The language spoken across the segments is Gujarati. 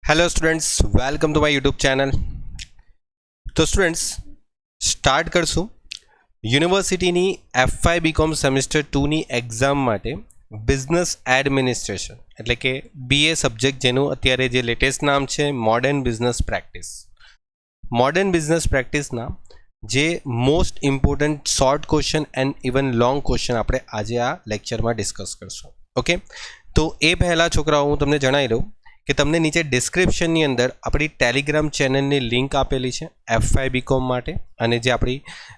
Hello students, welcome to my YouTube channel. तो स्टूडेंट्स स्टार्ट करशू university FY BCom semester 2 exam माटे बिजनेस एडमिनिस्ट्रेशन एटले के BA सब्जेक्ट जेनु अत्यारे जे लेटेस्ट नाम छे modern business practice. Modern business practice ना जे most important short question and even long question आपणे आजे आ लेक्चर में डिस्कस करशुं। ओके, तो ए पहला छोकराओ हूँ तमने जणावी दऊं कि तमने नीचे डिस्क्रिप्शन अंदर अपनी टेलिग्राम चैनल की लिंक आपेली है FY BCom माटे अने जे अपनी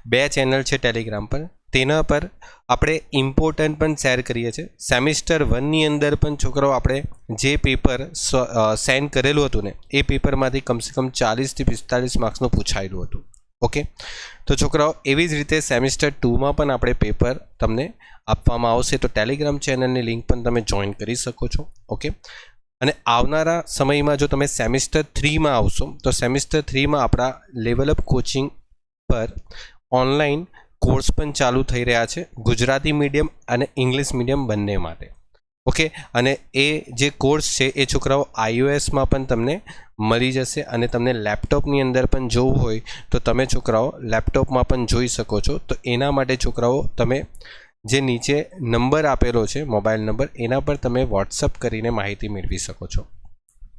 2 चैनल है टेलिग्राम पर तेना पर आपणे इम्पोर्टंट पण शेर करीए छे। सेमिस्टर 1 नी अंदर पण छोकराओ आपणे जे पेपर सेंड करेलुं हतुं ने ए पेपर मांथी कम से कम 40 થી 45 मार्क्सनुं पूछायेलुं हतुं। ओके, तो छोकराओ एवी ज रीते सेमिस्टर 2 में पण आपणे पेपर तमने आपवामां आवशे, तो टेलिग्राम चैनल की लिंक पण तमे जॉइन करी शको छो। ओके, અને આવનારા સમયમાં જો તમે સેમિસ્ટર 3 માં આવશો તો સેમિસ્ટર 3 માં આપણા લેવલ અપ કોચિંગ પર ઓનલાઈન કોર્સ પણ ચાલુ થઈ રહ્યા છે ગુજરાતી મીડિયમ અને ઇંગ્લિશ મીડિયમ બંને માટે। ઓકે, અને એ જે કોર્સ છે એ છોકરાઓ iOS માં પણ તમને મળી જશે અને તમને લેપટોપની અંદર પણ જોવું હોય તો તમે છોકરાઓ લેપટોપમાં પણ જોઈ શકો છો। તો એના માટે છોકરાઓ તમે જે નીચે નંબર આપેલો છે મોબાઈલ નંબર એના પર તમે વોટ્સઅપ કરીને માહિતી મેળવી શકો છો।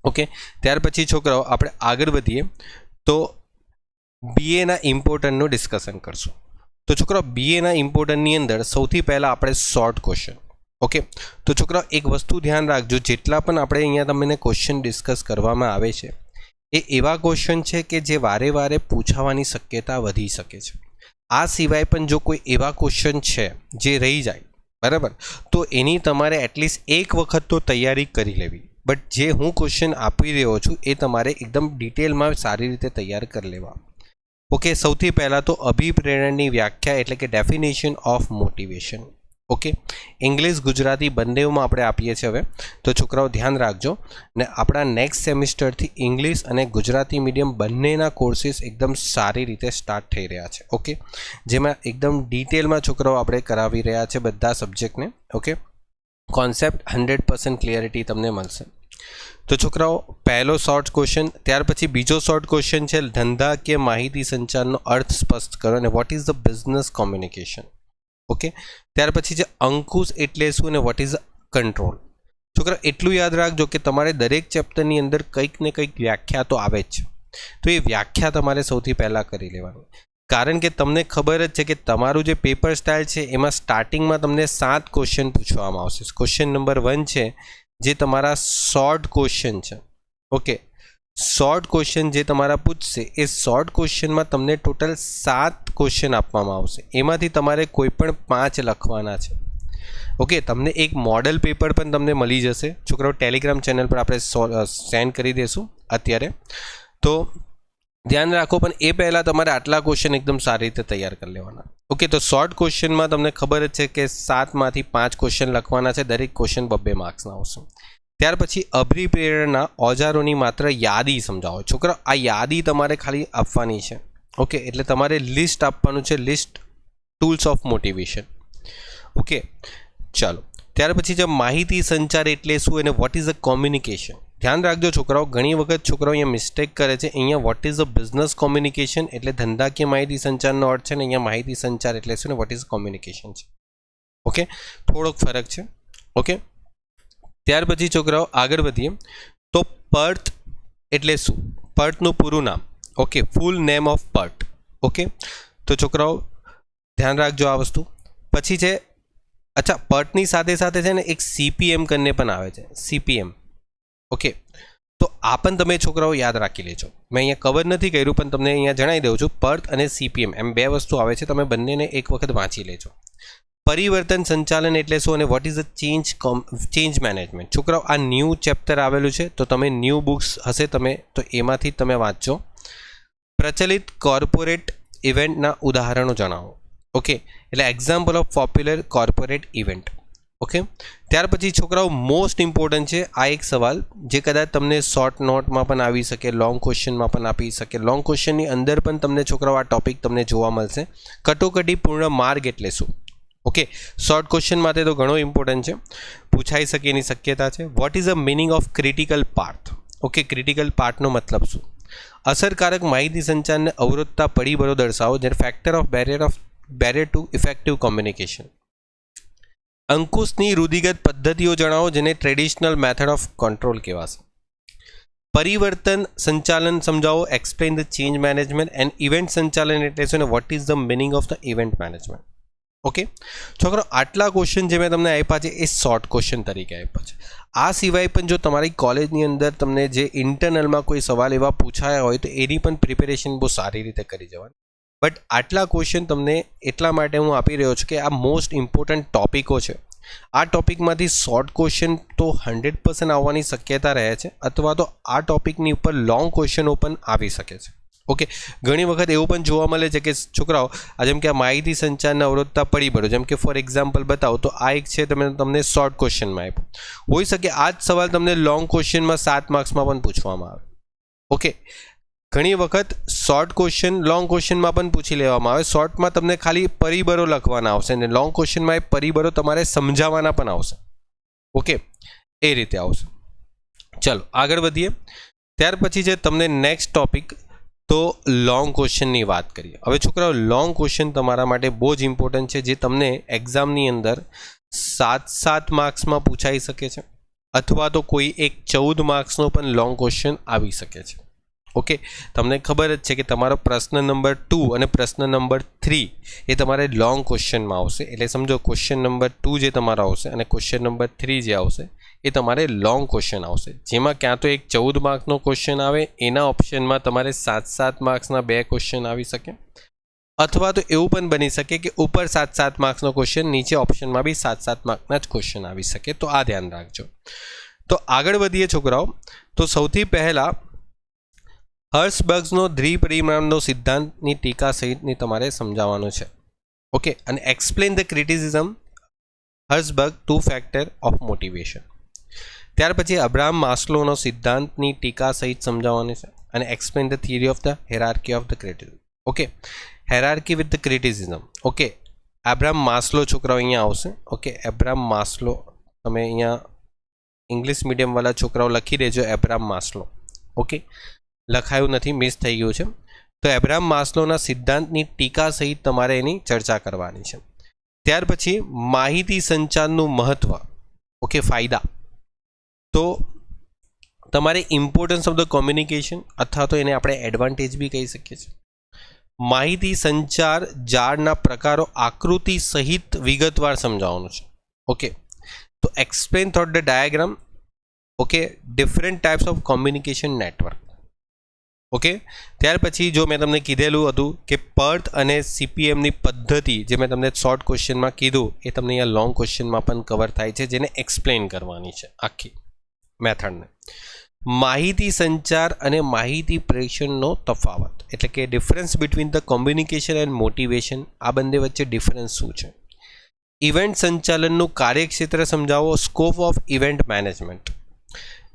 ઓકે, ત્યાર પછી છોકરાઓ આપણે આગળ વધીએ તો BA ના ઇમ્પોર્ટન્ટનું ડિસ્કશન કરશું। તો છોકરાઓ BA ના ઇમ્પોર્ટન્ટની અંદર સૌથી પહેલાં આપણે શોર્ટ ક્વેશ્ચન। ઓકે, તો છોકરાઓ એક વસ્તુ ધ્યાન રાખજો, જેટલા પણ આપણે અહીંયા તમને ક્વેશ્ચન ડિસ્કસ કરવામાં આવે છે એ એવા ક્વેશ્ચન છે કે જે વારે વારે પૂછાવાની શક્યતા વધી શકે છે। આ સિવાય પણ જો કોઈ એવા ક્વેશ્ચન છે જે રહી જાય બરાબર, તો એની તમારે એટલીસ્ટ એક વખત તો તૈયારી કરી લેવી। બટ જે હું ક્વેશ્ચન આપી રહ્યો છું એ તમારે એકદમ ડિટેલમાં સારી રીતે તૈયાર કરી લેવા। ઓકે, સૌથી પહેલાં તો અભિપ્રેરણાની વ્યાખ્યા એટલે કે definition of motivation. Okay, English Gujarati બંનેમાં આપણે આપીએ છીએ। હવે તો છોકરાઓ ધ્યાન રાખજો ને આપણા નેક્સ્ટ સેમિસ્ટરથી ઇંગ્લિશ અને ગુજરાતી મીડિયમ બંનેના કોર્સીસ એકદમ સારી રીતે સ્ટાર્ટ થઈ રહ્યા છે। ઓકે, જેમાં એકદમ ડિટેલમાં છોકરાઓ આપણે કરાવી રહ્યા છે બધા સબ્જેક્ટને। ઓકે, કોન્સેપ્ટ 100% ક્લિયરિટી તમને મળશે। તો છોકરાઓ પહેલો શોર્ટ ક્વેશ્ચન, ત્યાર પછી બીજો શોર્ટ ક્વેશ્ચન છે ધંધા કે માહિતી સંચારનો અર્થ સ્પષ્ટ કરો અને what is the business communication. Okay, ત્યાર પછી જે અંકુશ એટલે શું અને વોટ ઇઝ કંટ્રોલ। છોકરા એટલું યાદ રાખજો કે તમારે દરેક ચેપ્ટરની અંદર કંઈક ને કંઈક વ્યાખ્યા તો આવે જ છે, તો એ વ્યાખ્યા તમારે સૌથી પહેલાં કરી લેવાની। કારણ કે તમને ખબર જ છે કે તમારું જે પેપર સ્ટાઇલ છે એમાં સ્ટાર્ટિંગમાં તમને 7 ક્વેશ્ચન પૂછવામાં આવશે। ક્વેશ્ચન નંબર 1 છે જે તમારા શોર્ટ ક્વેશ્ચન છે। ઓકે, શોર્ટ ક્વેશ્ચન જે તમારા પૂછશે એ શોર્ટ ક્વેશ્ચનમાં તમને ટોટલ 7 ક્વેશ્ચન આપવામાં આવશે, એમાંથી તમારે કોઈ પણ 5 લખવાના છે। ઓકે, તમને એક મોડલ પેપર પણ તમને મળી જશે છોકરાઓ, ટેલિગ્રામ ચેનલ પર આપણે સેન્ડ કરી દઈશું અત્યારે, તો ધ્યાન રાખો। પણ એ પહેલાં તમારે આટલા ક્વેશ્ચન એકદમ સારી રીતે તૈયાર કરી લેવાના। ઓકે, તો શોર્ટ ક્વેશ્ચનમાં તમને ખબર જ છે કે 7માંથી 5 ક્વેશ્ચન લખવાના છે, દરેક ક્વેશ્ચન 2 માર્ક્સના આવશે। ત્યાર પછી અભિપ્રેરણા ઓજારોની માત્ર યાદી સમજાવો। છોકરા આ યાદી તમારે ખાલી આપવાની છે। ઓકે, એટલે તમારે લિસ્ટ આપવાનું છે, list tools of motivation. Okay, ચાલો ત્યાર પછી જે માહિતી સંચાર એટલે શું અને વોટ ઇઝ અ કોમ્યુનિકેશન। ધ્યાન રાખજો છોકરાઓ, ઘણી વખત છોકરાઓ અહીંયા મિસ્ટેક કરે છે। અહીંયા vote is a business communication એટલે ધંધાકીય માહિતી સંચારનો અર્થ છે ને અહીંયા માહિતી સંચાર એટલે શું ને વોટ ઇઝ કોમ્યુનિકેશન છે। ઓકે, થોડોક ફરક છે। ઓકે, ત્યાર પછી છોકરાઓ આગળ વધીએ તો પર્થ એટલે શું, પર્થનું પૂરું નામ। Okay, full name of Perth. Okay, તો છોકરાઓ ધ્યાન રાખજો આ વસ્તુ। પછી છે અચ્છા, પર્થની સાથે સાથે છે ને એક CPM કરીને પણ આવે છે, CPM। ઓકે, તો આ પણ તમે છોકરાઓ યાદ રાખી લેજો। મેં અહીંયા કવર નથી કર્યું પણ તમને અહીંયા જણાવી દઉં છું, પર્થ અને CPM એમ 2 વસ્તુ આવે છે, તમે બંનેને એક વખત વાંચી લેજો। પરિવર્તન સંચાલન એટલે શું અને vote is a change management. છોકરાઓ આ ન્યૂ ચેપ્ટર આવેલું છે, તો તમે ન્યૂ બુક્સ હશે તમે તો એમાંથી તમે વાંચજો। પ્રચલિત કોર્પોરેટ ઇવેન્ટના ઉદાહરણો જણાવો। ઓકે, એટલે example of popular corporate event. Okay, ત્યાર પછી છોકરાઓ મોસ્ટ ઇમ્પોર્ટન્ટ છે આ એક સવાલ જે કદાચ તમને શોર્ટ નોટમાં પણ આવી શકે, લોંગ ક્વેશ્ચનમાં પણ આપી શકે। લોંગ ક્વેશ્ચનની અંદર પણ તમને છોકરાઓ આ ટોપિક તમને જોવા મળશે। કટોકટીપૂર્ણ માર્ગ એટલે શું। ઓકે, શોર્ટ ક્વેશ્ચન માટે તો ઘણો ઇમ્પોર્ટન્ટ છે, પૂછાઈ શકે એની શક્યતા છે। What is a meaning of critical path. Okay, critical પાર્ટનો મતલબ શું? અસરકારક માહિતી સંચારને અવરોધતા પરિબળો દર્શાવો, જે factor of barrier to effective communication. અંકુશની રૂઢિગત પદ્ધતિઓ જણાવો, જેને ટ્રેડિશનલ મેથડ ઓફ કંટ્રોલ કહેવાશે. પરિવર્તન સંચાલન સમજાવો, explain the change management. And event સંચાલન એટલે શું, what is the meaning of the event management. Okay છોકરો, આટલા ક્વેશ્ચન જે મેં તમને આપ્યા છે એ શોર્ટ ક્વેશ્ચન તરીકે આપ્યા છે. આ સિવાય પણ જો તમારી કોલેજની અંદર તમને જે ઇન્ટરનલમાં કોઈ સવાલ એવા પૂછાયા હોય તો એની પણ પ્રિપેરેશન બહુ સારી રીતે કરી જવાની. બટ આટલા ક્વેશ્ચન તમને એટલા માટે હું આપી રહ્યો છું કે આ મોસ્ટ ઇમ્પોર્ટન્ટ ટોપિકો છે. આ ટોપિકમાંથી શોર્ટ ક્વેશ્ચન તો 100% આવવાની શક્યતા રહે છે, અથવા તો આ ટોપિકની ઉપર લોંગ ક્વેશ્ચનો પણ આવી શકે છે. ઓકે, ઘણી વખત એવું પણ જોવા મળે છે કે છોકરાઓ જેમ કે આ માહિતી સંચારને અવરોધતા પરિબળો, જેમ કે ફોર એક્ઝામ્પલ બતાવો તો આ એક છે, તમને શોર્ટ ક્વેશ્ચનમાં આપ્યો. હોઈ શકે આ જ સવાલ તમને લોંગ ક્વેશ્ચનમાં 7 માર્ક્સમાં પણ પૂછવામાં આવે. ઓકે, ઘણી વખત શોર્ટ ક્વેશ્ચન લોંગ ક્વેશ્ચનમાં પણ પૂછી લેવામાં આવે. શોર્ટમાં તમને ખાલી પરિબળો લખવાના આવશે અને લોંગ ક્વેશ્ચનમાં એ પરિબળો તમારે સમજાવવાના પણ આવશે. ઓકે, એ રીતે આવશે. ચલો આગળ વધીએ. ત્યાર પછી છે તમને નેક્સ્ટ ટોપિક, તો લોંગ ક્વેશ્ચનની વાત કરીએ. હવે છોકરાઓ, લોંગ ક્વેશ્ચન તમારા માટે બહુ જ ઇમ્પોર્ટન્ટ છે, જે તમને એક્ઝામની અંદર 7 માર્ક્સમાં પૂછાઈ શકે છે, અથવા તો કોઈ એક 14 માર્ક્સનો પણ લોંગ ક્વેશ્ચન આવી શકે છે. ઓકે, તમને ખબર જ છે કે તમારો પ્રશ્ન નંબર 2 અને પ્રશ્ન નંબર 3 એ તમારે લોંગ ક્વેશ્ચનમાં આવશે. એટલે સમજો ક્વેશ્ચન નંબર 2 જે તમારો આવશે અને ક્વેશ્ચન નંબર 3 જે આવશે એ તમારે લોંગ ક્વેશ્ચન આવશે, જેમાં ક્યાં તો એક 14 માર્ક્સનો ક્વેશ્ચન આવે, એના ઓપ્શનમાં તમારે 7 માર્ક્સના 2 ક્વેશ્ચન આવી શકે, અથવા તો એવું પણ બની શકે કે ઉપર 7 માર્ક્સનો ક્વેશ્ચન, નીચે ઓપ્શનમાં બી 7 માર્કના જ ક્વેશ્ચન આવી શકે. તો આ ધ્યાન રાખજો. તો આગળ વધીએ છોકરાઓ. તો સૌથી પહેલાં હર્સબર્ગનો દ્વિપરિમાણનો સિદ્ધાંતની ટીકા સહિતની તમારે સમજાવવાનું છે. ઓકે, અને explain the criticism Herzberg 2 factor of motivation. ત્યાર પછી અબ્રાહમ માસ્લોનો સિદ્ધાંતની ટીકા સહિત સમજાવવાની છે, અને explain the theory of the hierarchy of the criticism. Okay, hierarchy with the criticism. Okay, Abraham Maslow છોકરાઓ અહીંયા આવશે. ઓકે, અબ્રાહમ માસ્લો, તમે અહીંયા ઇંગ્લિશ મીડિયમવાળા છોકરાઓ લખી દેજો અબ્રાહમ માસ્લો. ઓકે, લખાયું નથી, મિસ થઈ ગયું છે. તો અબ્રાહમ માસ્લોના સિદ્ધાંતની ટીકા સહિત તમારે એની ચર્ચા કરવાની છે. ત્યાર પછી માહિતી સંચારનું મહત્વ. ઓકે, ફાયદા. તો તમારે ઇમ્પોર્ટન્સ ઓફ ધ કોમ્યુનિકેશન, અથવા તો એને આપણે એડવાન્ટેજ બી કહી શકીએ છીએ. માહિતી સંચાર જાળના પ્રકારો આકૃતિ સહિત વિગતવાર સમજાવવાનું છે. ઓકે, તો explain thought the diagram. Okay, different types of communication network. Okay, ત્યાર પછી જો મેં તમને કીધેલું હતું કે પર્થ અને CPMની પદ્ધતિ, જે મેં તમને શોર્ટ ક્વેશ્ચનમાં કીધું, એ તમને અહીંયા લોંગ ક્વેશ્ચનમાં પણ કવર થાય છે, જેને એક્સપ્લેન કરવાની છે આખી મેથડને. માહિતી સંચાર અને માહિતી પ્રેષણનો તફાવત, એટલે કે difference between the communication and motivation. આ બંને વચ્ચે ડિફરન્સ શું છે? ઇવેન્ટ સંચાલનનું કાર્યક્ષેત્ર સમજાવો, સ્કોપ ઓફ ઇવેન્ટ મેનેજમેન્ટ.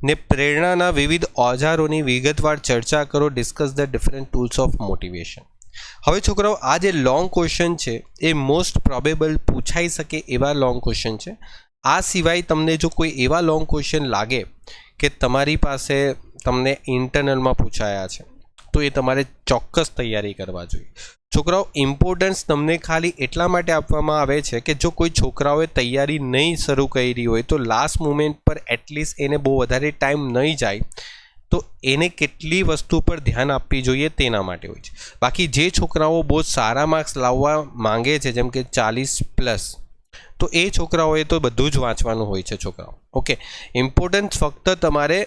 ને પ્રેરણાના વિવિધ ઓજારોની વિગતવાર ચર્ચા કરો, discuss the different tools of motivation. હવે છોકરાઓ, આ જે લોંગ ક્વેશ્ચન છે એ મોસ્ટ પ્રોબેબલ પૂછાઈ શકે એવા લોંગ ક્વેશ્ચન છે. આ સિવાય તમને જો કોઈ એવા લોંગ ક્વેશ્ચન લાગે કે તમારી પાસે તમને ઇન્ટરનલમાં પૂછાયા છે, તો એ તમારે ચોક્કસ તૈયારી કરવા જોઈએ. છોકરાઓ, ઇમ્પોર્ટન્સ તમને ખાલી એટલા માટે આપવામાં આવે છે કે જો કોઈ છોકરાઓએ તૈયારી નહીં શરૂ કરી હોય તો લાસ્ટ મોમેન્ટ પર એટલીસ્ટ એને બહુ વધારે ટાઈમ નહીં જાય, તો એને કેટલી વસ્તુ પર ધ્યાન આપવી જોઈએ તેના માટે હોય છે. બાકી જે છોકરાઓ બહુ સારા માર્ક્સ લાવવા માંગે છે, જેમ કે 40+, તો એ છોકરાઓએ તો બધું જ વાંચવાનું હોય છે છોકરાઓ. ઓકે, ઇમ્પોર્ટન્સ ફક્ત તમારે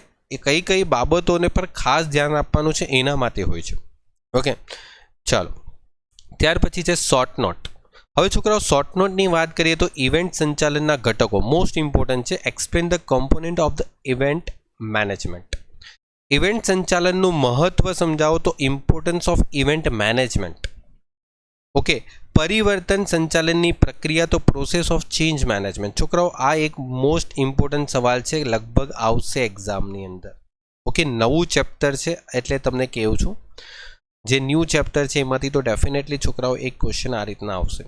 કઈ કઈ બાબતોને પર ખાસ ધ્યાન આપવાનું છે એના માટે હોય છે. ઓકે, ચાલો. ત્યાર પછી છે શોર્ટ નોટ. હવે છોકરાઓ, શોર્ટ નોટની વાત કરીએ તો ઇવેન્ટ સંચાલનના ઘટકો મોસ્ટ ઇમ્પોર્ટન્ટ છે. Explain the component of the event management. Event સંચાલનનું મહત્વ સમજાવો, તો importance of event management. Okay, પરિવર્તન સંચાલનની પ્રક્રિયા, તો પ્રોસેસ ઓફ ચેન્જ મેનેજમેન્ટ. છોકરાઓ, આ એક મોસ્ટ ઇમ્પોર્ટન્ટ સવાલ છે, લગભગ આવશે એક્ઝામની અંદર. ઓકે, નવું ચેપ્ટર છે એટલે તમને કહું છું, જે ન્યૂ ચેપ્ટર છે એમાંથી તો ડેફિનેટલી છોકરાઓ એક ક્વેશ્ચન આ રીતના આવશે.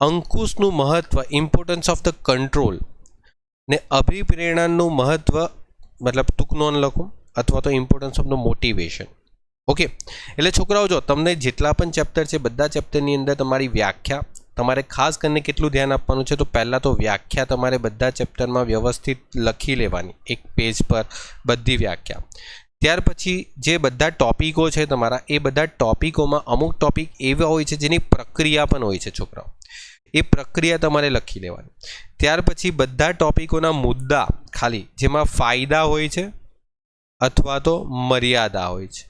અંકુશનું મહત્વ, ઇમ્પોર્ટન્સ ઓફ ધ કંટ્રોલ. ને અભિપ્રેરણાનું મહત્વ, મતલબ ટૂંક નોંધ લખો. અથવા તો importance of the motivation. Okay, એટલે છોકરાઓ જો તમને જેટલા પણ ચેપ્ટર છે બધા ચેપ્ટરની અંદર તમારી વ્યાખ્યા તમારે ખાસ કરીને કેટલું ધ્યાન આપવાનું છે, તો પહેલાં તો વ્યાખ્યા તમારે બધા ચેપ્ટરમાં વ્યવસ્થિત લખી લેવાની એક પેજ પર બધી વ્યાખ્યા. ત્યાર પછી જે બધા ટોપિકો છે તમારા, એ બધા ટોપિકોમાં અમુક ટોપિક એવા હોય છે જેની પ્રક્રિયા પણ હોય છે છોકરાઓ, એ પ્રક્રિયા તમારે લખી લેવાની. ત્યાર પછી બધા ટોપિકોના મુદ્દા ખાલી જેમાં ફાયદા હોય છે અથવા તો મર્યાદા હોય છે,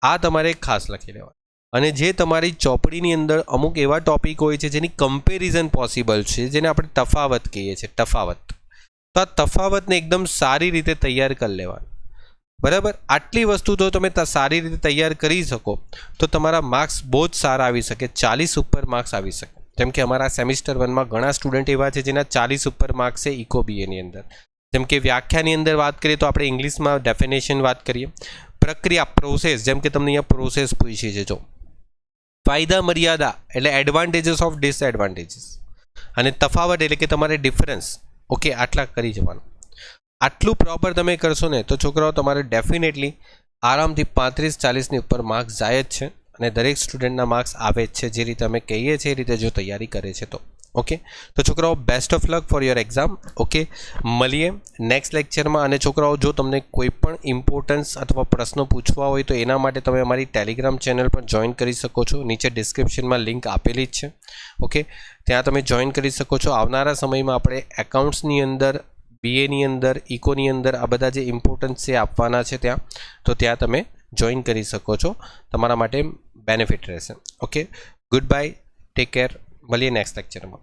આ તમારે ખાસ લખી લેવાનું. અને જે તમારી ચોપડીની અંદર અમુક એવા ટોપિક હોય છે જેની કમ્પેરિઝન પોસિબલ છે, જેને આપણે તફાવત કહીએ છીએ, તફાવત. તો આ તફાવતને એકદમ સારી રીતે તૈયાર કરી લેવાનું. બરાબર, આટલી વસ્તુ તો તમે સારી રીતે તૈયાર કરી શકો તો તમારા માર્ક્સ બહુ જ સારા આવી શકે, 40 ઉપર માર્ક્સ આવી શકે. જેમ કે અમારા સેમિસ્ટર 1માં ઘણા સ્ટુડન્ટ એવા છે જેના 40 ઉપર માર્ક્સ છે ઇકો બીએની અંદર. જેમ કે વ્યાખ્યાની અંદર વાત કરીએ તો આપણે ઇંગ્લિશમાં ડેફિનેશન વાત કરીએ, પ્રક્રિયા પ્રોસેસ, જેમ કે તમને અહીંયા પ્રોસેસ પૂછી છે, જો ફાયદા મર્યાદા એટલે એડવાન્ટેજીસ ઓફ ડિસએડવાન્ટેજીસ, અને તફાવત એટલે કે તમારે ડિફરન્સ. ઓકે, આટલા કરી જવાનું. આટલું પ્રોપર તમે કરશો ને તો છોકરાઓ તમારે ડેફિનેટલી આરામથી 35-40ની ઉપર માર્ક્સ જાય જ છે, અને દરેક સ્ટુડન્ટના માર્ક્સ આવે જ છે, જે રીતે અમે કહીએ છીએ એ રીતે જો તૈયારી કરે છે તો. ઓકે, તો છોકરાઓ best of luck for your exam. Okay, મળીએ નેક્સ્ટ લેક્ચરમાં. અને છોકરાઓ જો તમને કોઈ પણ ઇમ્પોર્ટન્સ અથવા પ્રશ્નો પૂછવા હોય તો એના માટે તમે અમારી ટેલિગ્રામ ચેનલ પર જોઈન કરી શકો છો, નીચે ડિસ્ક્રિપ્શનમાં લિંક આપેલી જ છે. ઓકે, ત્યાં તમે જોઈન કરી શકો છો. આવનારા સમયમાં આપણે એકાઉન્ટ્સની અંદર, બીએની અંદર, ઇકોની અંદર આ બધા જે ઇમ્પોર્ટન્સ છે આપવાના છે ત્યાં, તો ત્યાં તમે જોઈન કરી શકો છો, તમારા માટે બેનિફિટ રહેશે. Okay, good bye, take care, મળીએ નેક્સ્ટ લેક્ચરમાં.